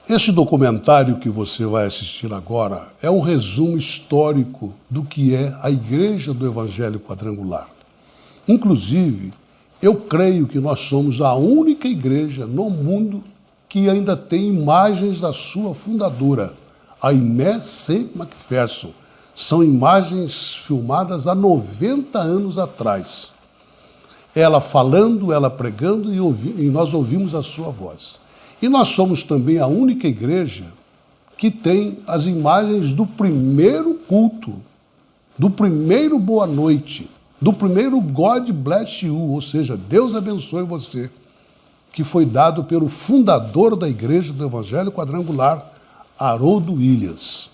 Esse documentário que você vai assistir agora é um resumo histórico do que é a Igreja do Evangelho Quadrangular. Inclusive, eu creio que nós somos a única igreja no mundo que ainda tem imagens da sua fundadora, a Aimee C. McPherson. São imagens filmadas há 90 anos atrás. Ela falando, ela pregando e nós ouvimos a sua voz. E nós somos também a única igreja que tem as imagens do primeiro culto, do primeiro boa noite, do primeiro God bless you, ou seja, Deus abençoe você, que foi dado pelo fundador da Igreja do Evangelho Quadrangular, Harold Williams.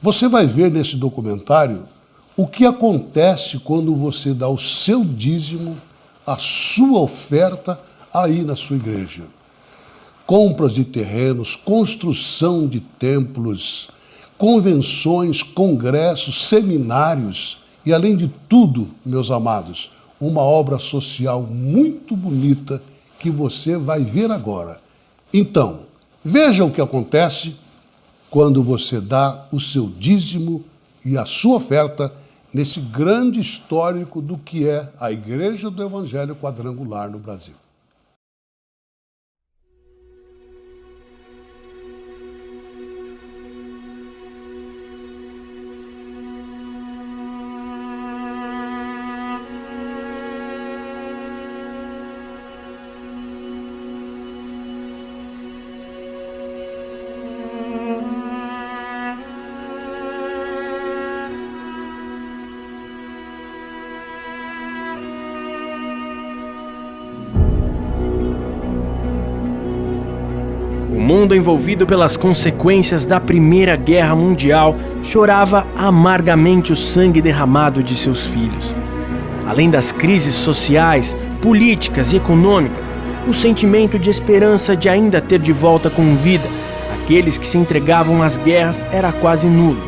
Você vai ver nesse documentário o que acontece quando você dá o seu dízimo, a sua oferta aí na sua igreja. Compras de terrenos, construção de templos, convenções, congressos, seminários e, além de tudo, meus amados, uma obra social muito bonita que você vai ver agora. Então, veja o que acontece quando você dá o seu dízimo e a sua oferta nesse grande histórico do que é a Igreja do Evangelho Quadrangular no Brasil. O mundo envolvido pelas consequências da Primeira Guerra Mundial chorava amargamente o sangue derramado de seus filhos. Além das crises sociais, políticas e econômicas, o sentimento de esperança de ainda ter de volta com vida aqueles que se entregavam às guerras era quase nulo,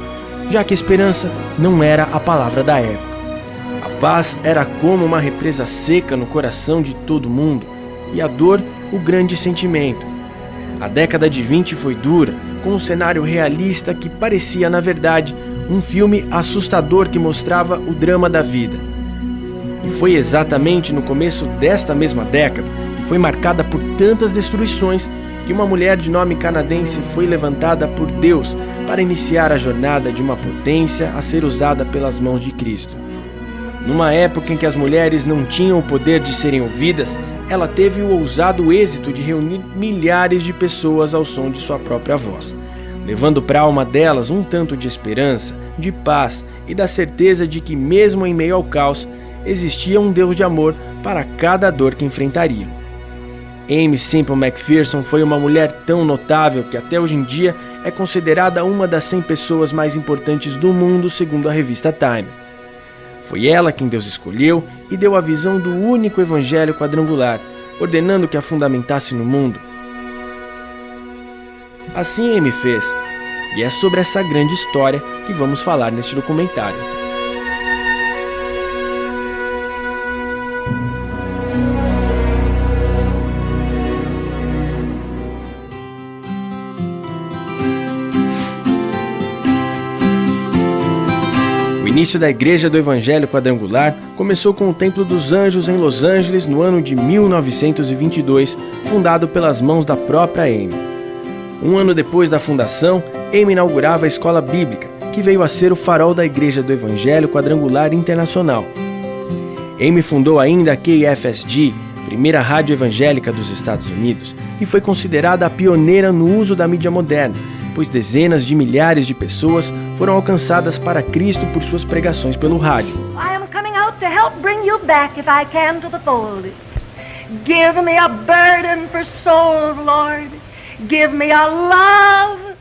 já que esperança não era a palavra da época. A paz era como uma represa seca no coração de todo mundo e a dor o grande sentimento. A década de 20 foi dura, com um cenário realista que parecia, na verdade, um filme assustador que mostrava o drama da vida. E foi exatamente no começo desta mesma década, que foi marcada por tantas destruições, que uma mulher de nome canadense foi levantada por Deus para iniciar a jornada de uma potência a ser usada pelas mãos de Cristo. Numa época em que as mulheres não tinham o poder de serem ouvidas, ela teve o ousado êxito de reunir milhares de pessoas ao som de sua própria voz, levando para a alma delas um tanto de esperança, de paz e da certeza de que, mesmo em meio ao caos, existia um Deus de amor para cada dor que enfrentariam. Aimee Semple McPherson foi uma mulher tão notável que até hoje em dia é considerada uma das 100 pessoas mais importantes do mundo, segundo a revista Time. Foi ela quem Deus escolheu e deu a visão do único evangelho quadrangular, ordenando que a fundamentasse no mundo. Assim Aimee fez, e é sobre essa grande história que vamos falar neste documentário. O início da Igreja do Evangelho Quadrangular começou com o Templo dos Anjos em Los Angeles no ano de 1922, fundado pelas mãos da própria Aimee. Um ano depois da fundação, Aimee inaugurava a Escola Bíblica, que veio a ser o farol da Igreja do Evangelho Quadrangular Internacional. Aimee fundou ainda a KFSG, primeira rádio evangélica dos Estados Unidos, e foi considerada a pioneira no uso da mídia moderna, pois dezenas de milhares de pessoas foram alcançadas para Cristo por suas pregações pelo rádio. I am coming out to help bring you back, if I can, to the fold. Give me a burden for souls, Lord. Give me a love.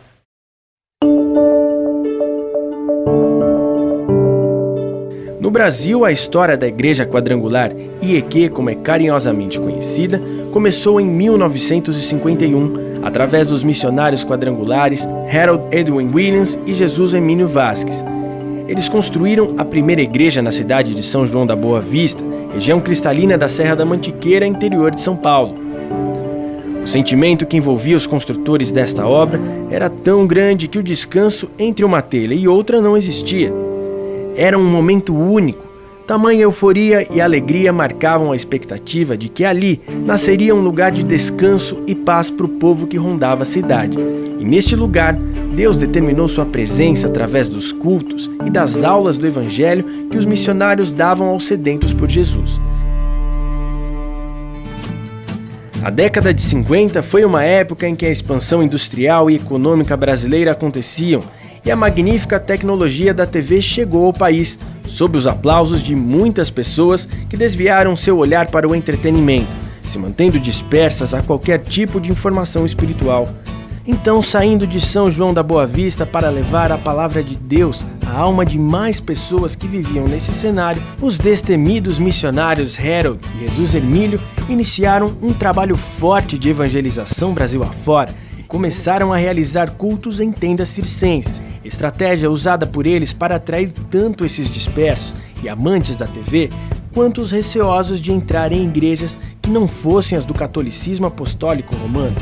No Brasil, a história da Igreja Quadrangular, IEQ, como é carinhosamente conhecida, começou em 1951, através dos missionários quadrangulares Harold Edwin Williams e Jesus Emílio Vasquez. Eles construíram a primeira igreja na cidade de São João da Boa Vista, região cristalina da Serra da Mantiqueira, interior de São Paulo. O sentimento que envolvia os construtores desta obra era tão grande que o descanso entre uma telha e outra não existia. Era um momento único. Tamanha euforia e alegria marcavam a expectativa de que ali nasceria um lugar de descanso e paz para o povo que rondava a cidade. E neste lugar, Deus determinou sua presença através dos cultos e das aulas do Evangelho que os missionários davam aos sedentos por Jesus. A década de 50 foi uma época em que a expansão industrial e econômica brasileira aconteciam e a magnífica tecnologia da TV chegou ao país, sob os aplausos de muitas pessoas que desviaram seu olhar para o entretenimento, se mantendo dispersas a qualquer tipo de informação espiritual. Então, saindo de São João da Boa Vista para levar a palavra de Deus à alma de mais pessoas que viviam nesse cenário, os destemidos missionários Harold e Jesus Hermílio iniciaram um trabalho forte de evangelização Brasil afora e começaram a realizar cultos em tendas circenses, estratégia usada por eles para atrair tanto esses dispersos e amantes da TV, quanto os receosos de entrar em igrejas que não fossem as do catolicismo apostólico romano.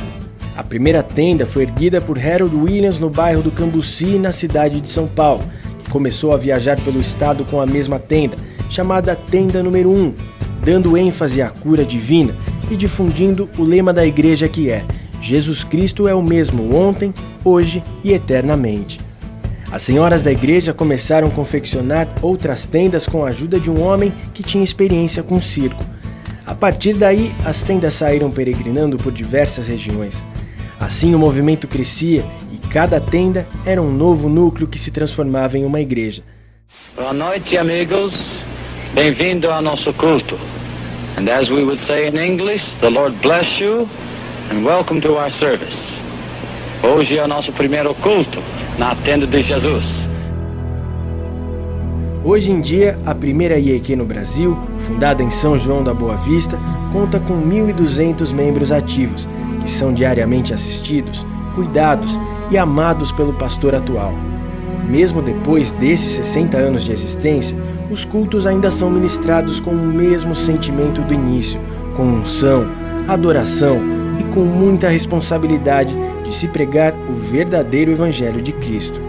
A primeira tenda foi erguida por Harold Williams no bairro do Cambuci, na cidade de São Paulo, que começou a viajar pelo estado com a mesma tenda, chamada Tenda Número 1, dando ênfase à cura divina e difundindo o lema da igreja que é: Jesus Cristo é o mesmo ontem, hoje e eternamente. As senhoras da igreja começaram a confeccionar outras tendas com a ajuda de um homem que tinha experiência com circo. A partir daí, as tendas saíram peregrinando por diversas regiões. Assim o movimento crescia e cada tenda era um novo núcleo que se transformava em uma igreja. Boa noite, amigos. Bem-vindo ao nosso culto. And as we would say in English, the Lord bless you and welcome to our service. Hoje é o nosso primeiro culto na tenda de Jesus. Hoje em dia, a primeira IEQ no Brasil, fundada em São João da Boa Vista, conta com 1.200 membros ativos, que são diariamente assistidos, cuidados e amados pelo pastor atual. Mesmo depois desses 60 anos de existência, os cultos ainda são ministrados com o mesmo sentimento do início, com unção, adoração e com muita responsabilidade de se pregar o verdadeiro Evangelho de Cristo.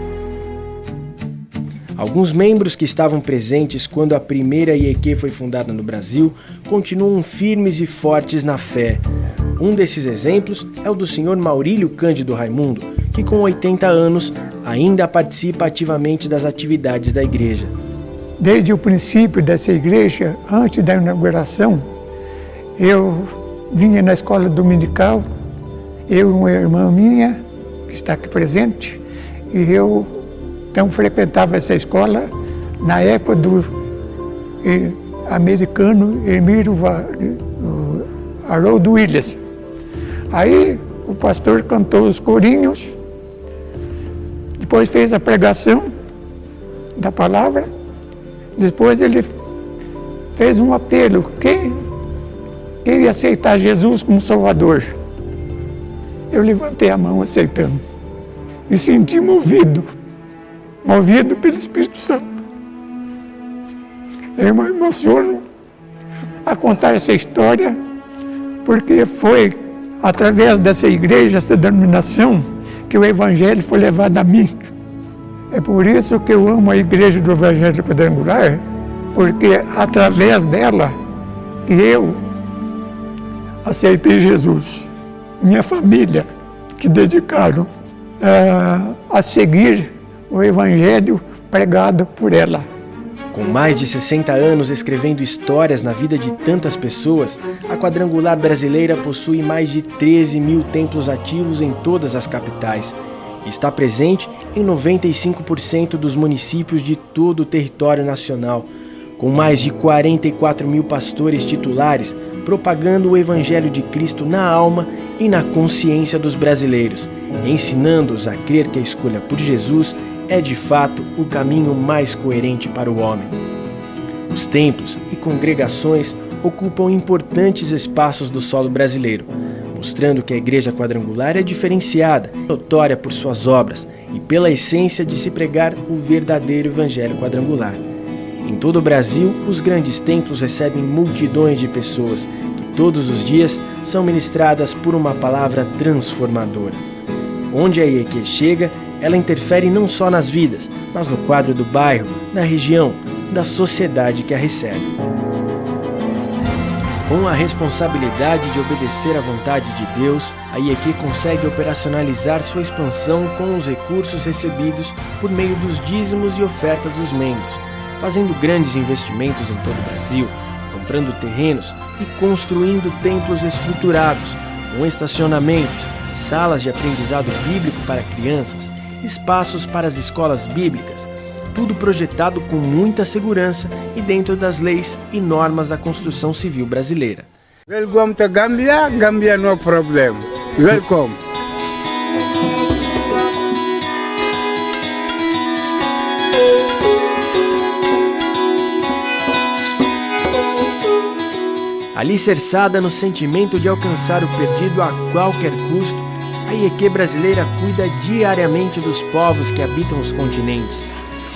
Alguns membros que estavam presentes quando a primeira IEQ foi fundada no Brasil continuam firmes e fortes na fé. Um desses exemplos é o do Sr. Maurílio Cândido Raimundo, que com 80 anos ainda participa ativamente das atividades da igreja. Desde o princípio dessa igreja, antes da inauguração, eu vinha na escola dominical, eu e uma irmã minha, que está aqui presente, e eu então frequentava essa escola na época do americano Emílio Harold Williams. Aí o pastor cantou os corinhos, depois fez a pregação da palavra, depois ele fez um apelo: quem queria aceitar Jesus como Salvador? Eu levantei a mão aceitando, me senti movido pelo Espírito Santo. Eu me emociono a contar essa história, porque foi através dessa igreja, essa denominação, que o Evangelho foi levado a mim. É por isso que eu amo a igreja do Evangelho Quadrangular, porque através dela que eu aceitei Jesus. Minha família que dedicaram a seguir o Evangelho pregado por ela. Com mais de 60 anos escrevendo histórias na vida de tantas pessoas, a Quadrangular brasileira possui mais de 13 mil templos ativos em todas as capitais e está presente em 95% dos municípios de todo o território nacional, com mais de 44 mil pastores titulares propagando o Evangelho de Cristo na alma e na consciência dos brasileiros, ensinando-os a crer que a escolha por Jesus é de fato o caminho mais coerente para o homem. Os templos e congregações ocupam importantes espaços do solo brasileiro, mostrando que a Igreja Quadrangular é diferenciada, notória por suas obras e pela essência de se pregar o verdadeiro Evangelho Quadrangular. Em todo o Brasil, os grandes templos recebem multidões de pessoas que todos os dias são ministradas por uma palavra transformadora. Onde a IEQ chega, ela interfere não só nas vidas, mas no quadro do bairro, da região, da sociedade que a recebe. Com a responsabilidade de obedecer à vontade de Deus, a IEQ consegue operacionalizar sua expansão com os recursos recebidos por meio dos dízimos e ofertas dos membros, fazendo grandes investimentos em todo o Brasil, comprando terrenos e construindo templos estruturados, com estacionamentos, salas de aprendizado bíblico para crianças, espaços para as escolas bíblicas, tudo projetado com muita segurança e dentro das leis e normas da construção civil brasileira. Welcome to Gambia. Gambia no problem. Welcome. Alicerçada no sentimento de alcançar o perdido a qualquer custo, a IEQ brasileira cuida diariamente dos povos que habitam os continentes.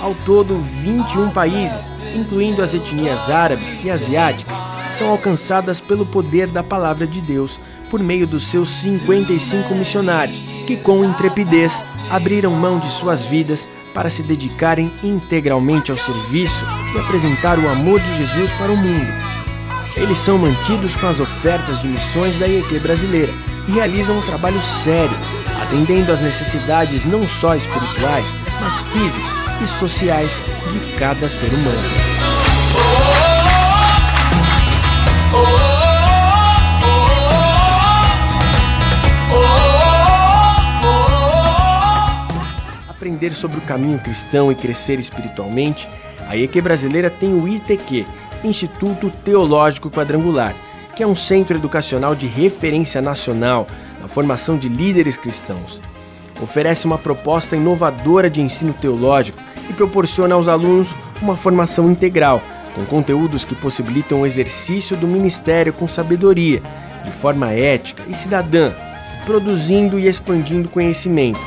Ao todo, 21 países, incluindo as etnias árabes e asiáticas, são alcançadas pelo poder da Palavra de Deus por meio dos seus 55 missionários, que com intrepidez abriram mão de suas vidas para se dedicarem integralmente ao serviço e apresentar o amor de Jesus para o mundo. Eles são mantidos com as ofertas de missões da IEQ brasileira e realizam um trabalho sério, atendendo às necessidades não só espirituais, mas físicas e sociais de cada ser humano. Aprender sobre o caminho cristão e crescer espiritualmente, a IEQ brasileira tem o ITQ, Instituto Teológico Quadrangular, que é um centro educacional de referência nacional na formação de líderes cristãos. Oferece uma proposta inovadora de ensino teológico e proporciona aos alunos uma formação integral, com conteúdos que possibilitam o exercício do ministério com sabedoria, de forma ética e cidadã, produzindo e expandindo conhecimento.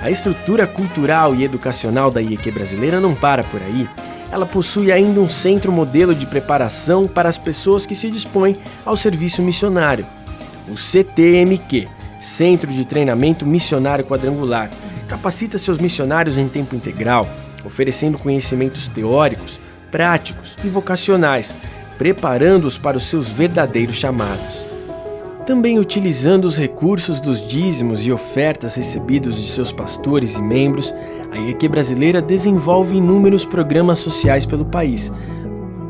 A estrutura cultural e educacional da IEQ brasileira não para por aí. Ela possui ainda um centro modelo de preparação para as pessoas que se dispõem ao serviço missionário, o CTMQ, Centro de Treinamento Missionário Quadrangular. Capacita seus missionários em tempo integral, oferecendo conhecimentos teóricos, práticos e vocacionais, preparando-os para os seus verdadeiros chamados. Também utilizando os recursos dos dízimos e ofertas recebidos de seus pastores e membros, a IEQ brasileira desenvolve inúmeros programas sociais pelo país.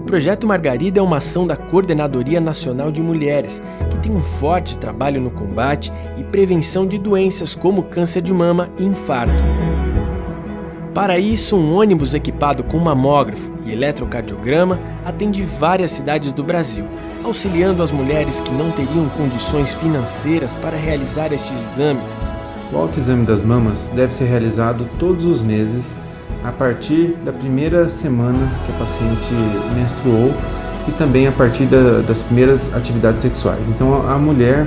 O Projeto Margarida é uma ação da Coordenadoria Nacional de Mulheres, que tem um forte trabalho no combate e prevenção de doenças como câncer de mama e infarto. Para isso, um ônibus equipado com mamógrafo e eletrocardiograma atende várias cidades do Brasil, auxiliando as mulheres que não teriam condições financeiras para realizar estes exames. O autoexame das mamas deve ser realizado todos os meses a partir da primeira semana que a paciente menstruou e também a partir das primeiras atividades sexuais. Então a mulher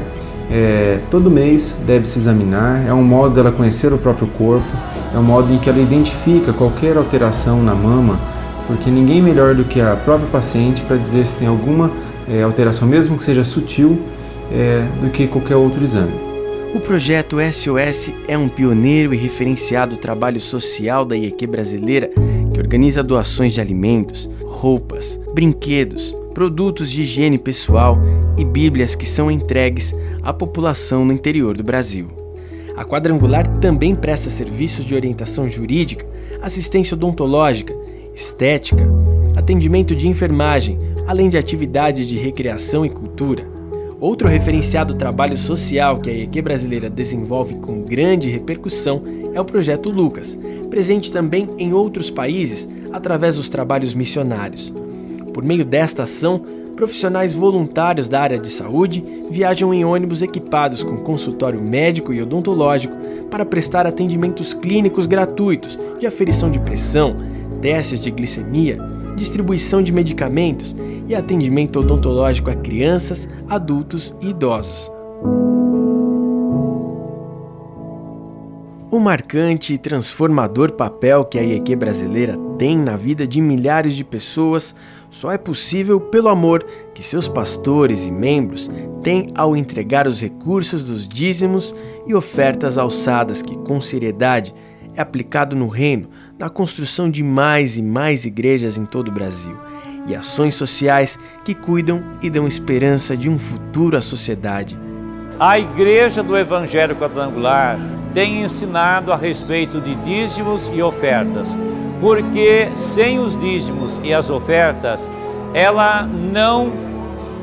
todo mês deve se examinar, é um modo dela conhecer o próprio corpo, é um modo em que ela identifica qualquer alteração na mama, porque ninguém melhor do que a própria paciente para dizer se tem alguma alteração, mesmo que seja sutil, do que qualquer outro exame. O projeto SOS é um pioneiro e referenciado trabalho social da IEQ brasileira que organiza doações de alimentos, roupas, brinquedos, produtos de higiene pessoal e bíblias que são entregues à população no interior do Brasil. A Quadrangular também presta serviços de orientação jurídica, assistência odontológica, estética, atendimento de enfermagem, além de atividades de recreação e cultura. Outro referenciado trabalho social que a IEQ brasileira desenvolve com grande repercussão é o Projeto Lucas, presente também em outros países através dos trabalhos missionários. Por meio desta ação, profissionais voluntários da área de saúde viajam em ônibus equipados com consultório médico e odontológico para prestar atendimentos clínicos gratuitos de aferição de pressão, testes de glicemia, distribuição de medicamentos e atendimento odontológico a crianças, adultos e idosos. O marcante e transformador papel que a IEQ brasileira tem na vida de milhares de pessoas só é possível pelo amor que seus pastores e membros têm ao entregar os recursos dos dízimos e ofertas alçadas que, com seriedade, é aplicado no reino da construção de mais e mais igrejas em todo o Brasil e ações sociais que cuidam e dão esperança de um futuro à sociedade. A Igreja do Evangelho Quadrangular tem ensinado a respeito de dízimos e ofertas, porque sem os dízimos e as ofertas, ela não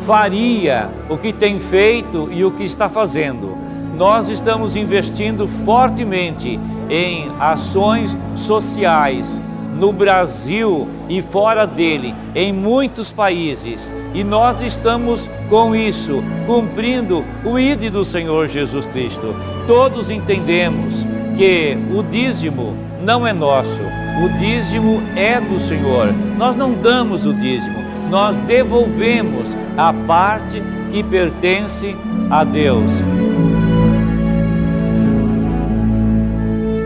faria o que tem feito e o que está fazendo. Nós estamos investindo fortemente em ações sociais no Brasil e fora dele, em muitos países. E nós estamos, com isso, cumprindo o ID do Senhor Jesus Cristo. Todos entendemos que o dízimo não é nosso, o dízimo é do Senhor. Nós não damos o dízimo, nós devolvemos a parte que pertence a Deus.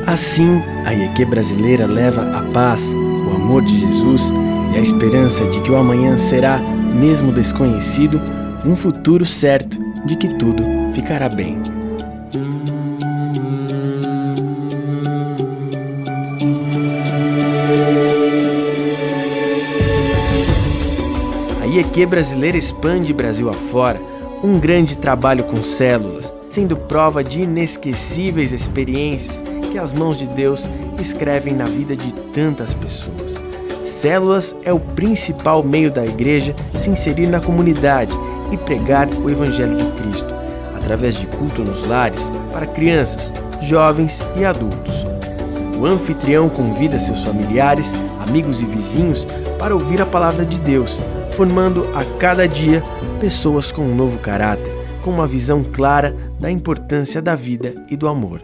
Assim, a IEQ brasileira leva a paz, o amor de Jesus e a esperança de que o amanhã será, mesmo desconhecido, um futuro certo de que tudo ficará bem. A IEQ brasileira expande Brasil afora, um grande trabalho com células, sendo prova de inesquecíveis experiências que as mãos de Deus escrevem na vida de tantas pessoas. Células é o principal meio da igreja se inserir na comunidade e pregar o Evangelho de Cristo, através de culto nos lares para crianças, jovens e adultos. O anfitrião convida seus familiares, amigos e vizinhos para ouvir a palavra de Deus, formando a cada dia pessoas com um novo caráter, com uma visão clara da importância da vida e do amor.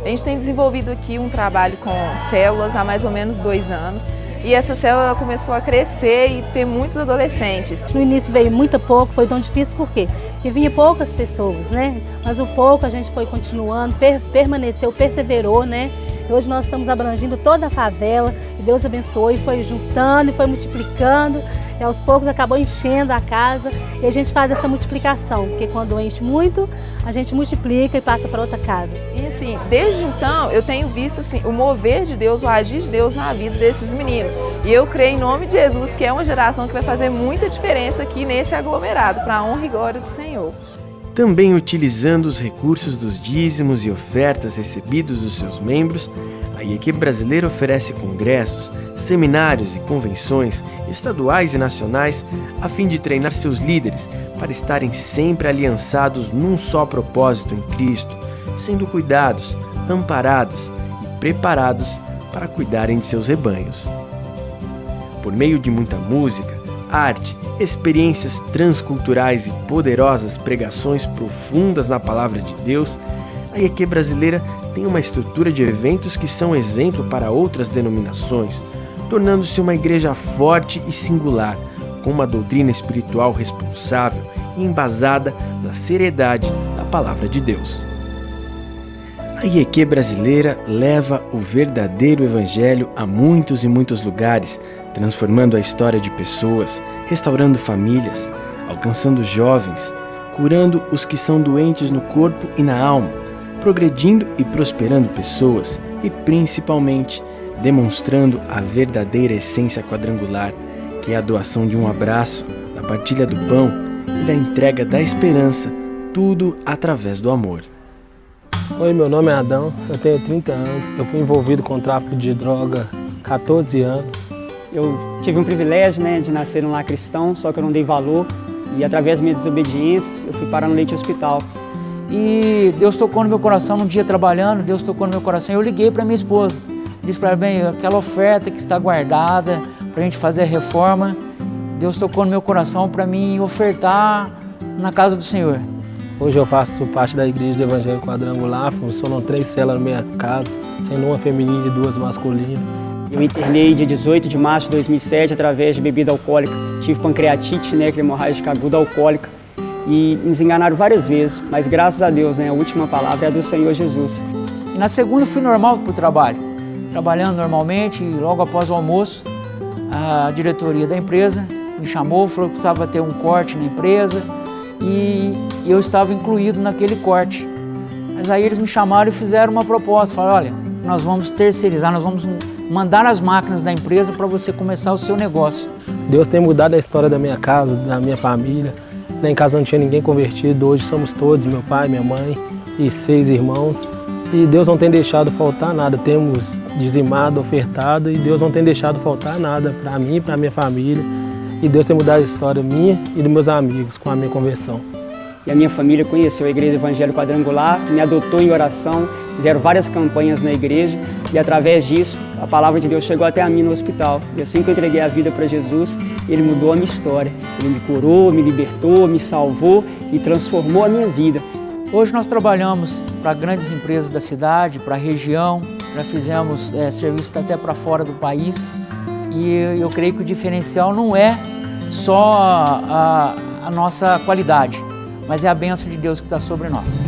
A gente tem desenvolvido aqui um trabalho com células há mais ou menos 2 anos e essa célula começou a crescer e ter muitos adolescentes. No início veio muito pouco, foi tão difícil por quê? Porque vinha poucas pessoas, né? Mas o pouco a gente foi continuando, permaneceu, perseverou, né? E hoje nós estamos abrangindo toda a favela, que Deus abençoou e foi juntando e foi multiplicando. E aos poucos acabou enchendo a casa e a gente faz essa multiplicação, porque quando enche muito, a gente multiplica e passa para outra casa. E assim, desde então eu tenho visto assim, o mover de Deus, o agir de Deus na vida desses meninos. E eu creio em nome de Jesus que é uma geração que vai fazer muita diferença aqui nesse aglomerado, para a honra e glória do Senhor. Também utilizando os recursos dos dízimos e ofertas recebidos dos seus membros, a IEQ brasileira oferece congressos, seminários e convenções estaduais e nacionais a fim de treinar seus líderes para estarem sempre aliançados num só propósito em Cristo, sendo cuidados, amparados e preparados para cuidarem de seus rebanhos. Por meio de muita música, arte, experiências transculturais e poderosas pregações profundas na palavra de Deus, a IEQ brasileira tem uma estrutura de eventos que são exemplo para outras denominações, tornando-se uma igreja forte e singular, com uma doutrina espiritual responsável e embasada na seriedade da palavra de Deus. A IEQ brasileira leva o verdadeiro evangelho a muitos e muitos lugares, transformando a história de pessoas, restaurando famílias, alcançando jovens, curando os que são doentes no corpo e na alma, progredindo e prosperando pessoas e, principalmente, demonstrando a verdadeira essência quadrangular, que é a doação de um abraço, da partilha do pão e da entrega da esperança, tudo através do amor. Oi, meu nome é Adão, eu tenho 30 anos, eu fui envolvido com tráfico de droga há 14 anos. Eu tive um privilégio, de nascer num lar cristão, só que eu não dei valor e através das minhas desobediências eu fui parar no leite hospital. E Deus tocou no meu coração num dia trabalhando, Deus tocou no meu coração, eu liguei para minha esposa. Disse para ela, bem, aquela oferta que está guardada para a gente fazer a reforma, Deus tocou no meu coração para mim ofertar na casa do Senhor. Hoje eu faço parte da Igreja do Evangelho Quadrangular, funcionam 3 células na minha casa, sendo uma feminina e 2 masculinas. Eu internei dia 18 de março de 2007 através de bebida alcoólica. Tive pancreatite, que é hemorrágica aguda alcoólica. E nos enganaram várias vezes, mas graças a Deus, a última palavra é a do Senhor Jesus. E na segunda eu fui normal para o trabalho. trabalhando normalmente e logo após o almoço, a diretoria da empresa me chamou, falou que precisava ter um corte na empresa e eu estava incluído naquele corte. Mas aí eles me chamaram e fizeram uma proposta, falaram, olha, nós vamos terceirizar, nós vamos mandar as máquinas da empresa para você começar o seu negócio. Deus tem mudado a história da minha casa, da minha família. Lá em casa não tinha ninguém convertido, hoje somos todos, meu pai, minha mãe e 6 irmãos. E Deus não tem deixado faltar nada, temos dizimado, ofertado e Deus não tem deixado faltar nada para mim e para minha família. E Deus tem mudado a história minha e dos meus amigos com a minha conversão. E a minha família conheceu a Igreja Evangélica Quadrangular, me adotou em oração, fizeram várias campanhas na igreja e através disso a palavra de Deus chegou até a mim no hospital. E assim que eu entreguei a vida para Jesus, Ele mudou a minha história. Ele me curou, me libertou, me salvou e transformou a minha vida. Hoje nós trabalhamos para grandes empresas da cidade, para a região, já fizemos serviço até para fora do país e eu creio que o diferencial não é só a nossa qualidade, mas é a bênção de Deus que está sobre nós.